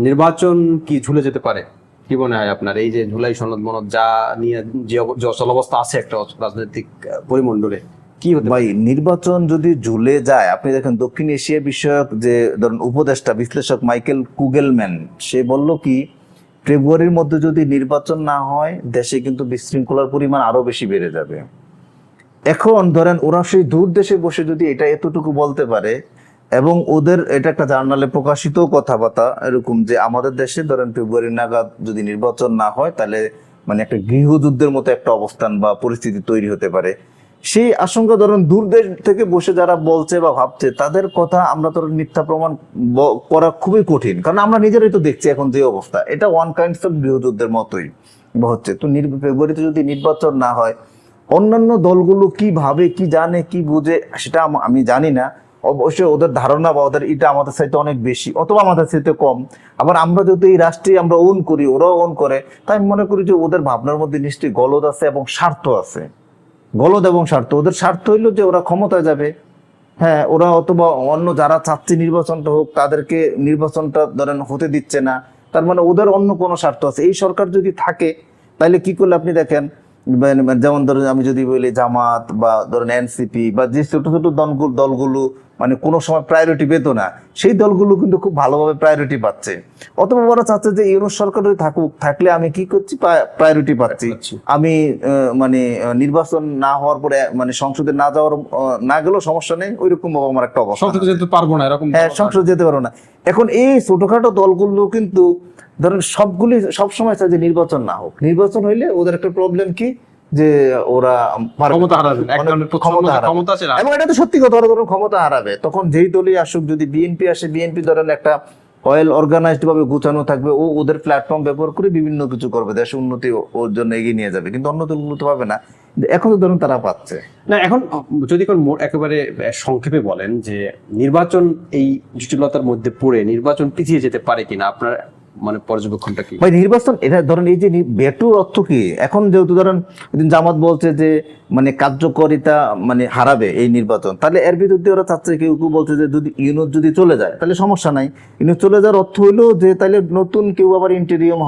নির্বাচন কি ঝুলে যেতে পারে? কি মনে হয় আপনার, এই যে জুলাই সনদ মনদ যা নিয়ে যে অবস্থা আছে একটা রাজনৈতিক পরিমণ্ডলে, কি হতে ভাই পারে? নির্বাচন যদি ঝুলে যায়, আপনি দেখেন দক্ষিণ এশিয়া বিষয়ক যে ধরুন উপদেষ্টা বিশ্লেষক মাইকেল কুগেলম্যান, সে বলল কি, ফেব্রুয়ারির মধ্যে যদি নির্বাচন না হয় দেশে কিন্তু বিশৃঙ্খলার পরিমাণ আরো বেশি বেড়ে যাবে। এখন ধরেন ওরা সেই দূর দেশে বসে যদি এটা এতটুকু বলতে পারে, এবং ওদের এটা একটা জার্নালে প্রকাশিত কথাবার্তা এরকম যে আমাদের দেশে ধরেন ফেব্রুয়ারি নাগাদ যদি নির্বাচন না হয় তাহলে মানে একটা গৃহযুদ্ধের মতো একটা অবস্থান বা পরিস্থিতি তৈরি হতে পারে, সেই আশঙ্কা ধরেন দূর দেশ থেকে বসে যারা বলছে বা ভাবছে তাদের কথা আমরা ধরেন মিথ্যা প্রমাণ করা খুবই কঠিন, কারণ আমরা নিজেরাই তো দেখছি এখন যে অবস্থা, এটা ওয়ান কাইন্ড অফ গৃহযুদ্ধের মতোই হচ্ছে। তো ফেব্রুয়ারিতে যদি নির্বাচন না হয়, অন্যান্য দলগুলো কি ভাবে, কি জানে, কি বুঝে সেটা আমি জানি না। অবশ্যই ওদের ধারণা বা ওদের এটা আমাদের চাইতে অনেক বেশি অথবা আমাদের চাইতে কম। আবার আমরা যদি এই রাষ্ট্রে আমরা ওন করি, ওরাও ওন করে, তাই আমি মনে করি যে ওদের ভাবনার মধ্যে নিশ্চয়ই গলদ আছে এবং স্বার্থ আছে। গলদ এবং স্বার্থ, ওদের স্বার্থ হইলো যে ওরা ক্ষমতায় যাবে, হ্যাঁ, ওরা অথবা অন্য যারা চাচ্ছে নির্বাচনটা হোক তাদেরকে নির্বাচনটা ধরেন হতে দিচ্ছে না, তার মানে ওদের অন্য কোনো স্বার্থ আছে। এই সরকার যদি থাকে তাহলে কি করলে আপনি দেখেন, যেমন ধরেন আমি যদি বলি জামাত বা ধরেন এনসিপি বা যে ছোট ছোট দলগুলো মানে কোনো সময় প্রায়োরিটি পেত না, সেই দলগুলো কিন্তু খুব ভালোভাবে প্রায়োরিটি পাচ্ছে। অথবা ওরা চাচ্ছে যে ইউনুস সরকার থাকুক, থাকলে আমি কি করছি, প্রায়োরিটি পাচ্ছি, আমি মানে নির্বাচন না হওয়ার পরে মানে সংসদে না যাওয়ার না গেলেও সমস্যা নেই, ওইরকম ভাবে আমার একটা অবস্থা, সংসদে যেতে পারবো না এরকম, হ্যাঁ সংসদে যেতে পারবো না। এখন এই ছোটখাটো দলগুলো কিন্তু ধরেন সবগুলি সবসময় চায় যে নির্বাচন না হোক, নির্বাচন হইলে ওদের একটা প্রবলেম কি যে ওরা ক্ষমতা হারাবে, এক ধরনের ক্ষমতা আছে না। এবং এটা তো সত্যি কথা, ওরা ধরুন ক্ষমতা হারাবে, তখন যেই দলই আসুক, যদি বিএনপি আসে, বিএনপি ধরেন একটা ওয়েল অর্গানাইজড ভাবে গুছানো থাকবে, ও ওদের প্ল্যাটফর্ম ব্যবহার করে বিভিন্ন কিছু করবে, দেশ উন্নতি ওর জন্য এগিয়ে নিয়ে যাবে, কিন্তু অন্য দলগুলো তো পাবে না। এখন তো ধরুন তারা পাচ্ছে না। এখন যদি একেবারে সংক্ষেপে বলেন যে নির্বাচন এই জটিলতার মধ্যে পড়ে নির্বাচন পিছিয়ে যেতে পারে কিনা, আপনার মানে পর্যবেক্ষণটা কি? ভাই নির্বাচন এটা ধরেন এই যে বেটুর অর্থ কি, এখন যেহেতু ধরেন জামাত বলছে যে মানে কার্যকারিতা মানে হারাবে এই নির্বাচন, তাহলে এর বিরুদ্ধে ওরা চাচ্ছে, কেউ কেউ বলছে যে যদি ইউনুস যদি চলে যায় তাহলে সমস্যা নাই, ইউনুস চলে যাওয়ার অর্থ হইলো যে তাহলে নতুন কেউ আবার ইন্টেরিয়াম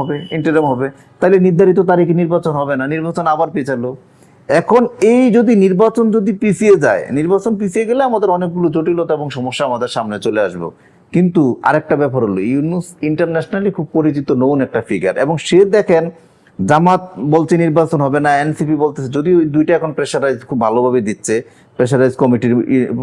হবে, তাহলে নির্ধারিত তারিখে নির্বাচন হবে না, নির্বাচন আবার পিছালো। এখন এই যদি নির্বাচন যদি পিছিয়ে যায়, নির্বাচন পিছিয়ে গেলে আমাদের অনেকগুলো জটিলতা এবং সমস্যা আমাদের সামনে চলে আসবে। কিন্তু আরেকটা ব্যাপার হলো, ইউনুস ইন্টারন্যাশনালি খুব পরিচিত নৌন একটা ফিগার, এবং সে দেখেন জামাত বলছে নির্বাচন হবে না, এনসিপি বলতেছে, যদি দুইটা এখন প্রেশারাইজ খুব ভালোভাবে দিচ্ছে, প্রেশারাইজ কমিটির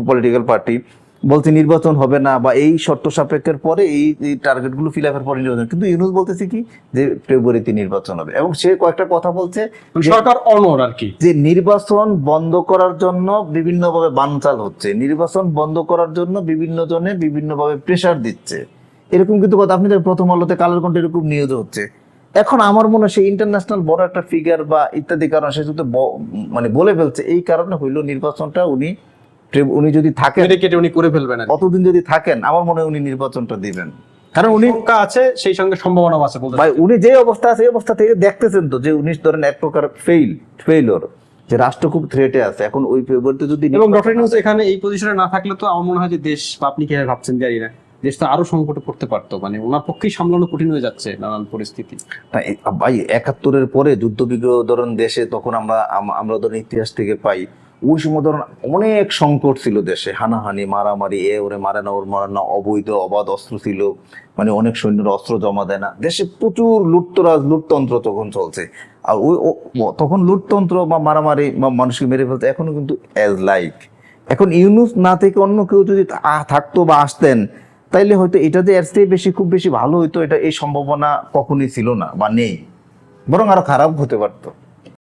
পলিটিক্যাল পার্টি বলছে নির্বাচন হবে না, বা এই শর্ত সাপেক্ষের পরে এই টার্গেটগুলো ফিল আপের পরে নির্বাচন, কিন্তু ইউনুস বলতেছে কি যে ফেব্রুয়ারিতে নির্বাচন হবে, এবং সে কয়েকটা কথা বলছে সরকার অনড় আর কি, যে নির্বাচন বন্ধ করার জন্য বিভিন্নভাবে বানচাল হচ্ছে, নির্বাচন বন্ধ করার জন্য বিভিন্ন জনে বিভিন্নভাবে প্রেসার দিচ্ছে, এরকম কিন্তু কথা আপনি প্রথম আলোতে কালের কণ্ঠে এরকম নিউজ হচ্ছে। এখন আমার মনে হয় সেই ইন্টারন্যাশনাল বড় একটা ফিগার বা ইত্যাদি কারণ সে যদি মানে বলে ফেলছে, এই কারণে হইলো নির্বাচনটা উনি যদি থাকেন, উনি করে ফেলবেন, কতদিন যদি থাকেন আমার মনে হয় উনি নির্বাচনটা দিবেন, কারণ উনি আছে, সেই সঙ্গে সম্ভাবনা আছে। ভাই উনি যে অবস্থা আছে এই অবস্থা থেকে দেখতেছেন তো যে উনি ধরেন এক প্রকার ফেইলর, যে রাষ্ট্র খুব থ্রেটে আছে এখন, ওই ফেব্রুয়ারিতে যদি, এবং ডক্টর ইউনূস এখানে এই পজিশনে না থাকলে তো আমার মনে হয় যে দেশ, বা আপনি কিভাবে ভাবছেন জানি না, দেশ তো আরো সংকটে পড়তে পারতো, মানে ওনার পক্ষেই সামলানো কঠিন হয়ে যাচ্ছে নানান পরিস্থিতি। ভাই ৭১-এর পরে যুদ্ধ বিগ্রহ ধরেন দেশে, তখন আমরা ধরেন ইতিহাস থেকে পাই, ওই সময় ধরেন অনেক সংকট ছিল দেশে, হানাহানি, মারামারি, ওরে মারে না, ওর মারে না, অবাধ অস্ত্র ছিল, মানে অনেক সৈন্যরা অস্ত্র জমা দেয় না, দেশে প্রচুর লুটতন্ত্র তখন চলছে। আর তখন লুটতন্ত্র বা মারামারি বা মানুষকে মেরে ফেলতে এখনো কিন্তু এখন ইউনুস না থেকে অন্য কেউ যদি থাকতো বা আসতেন, তাইলে হয়তো এটা যে এর চেয়ে খুব বেশি ভালো হইতো, এটা এই সম্ভাবনা কখনোই ছিল না বা নেই, বরং আরো খারাপ হতে পারতো।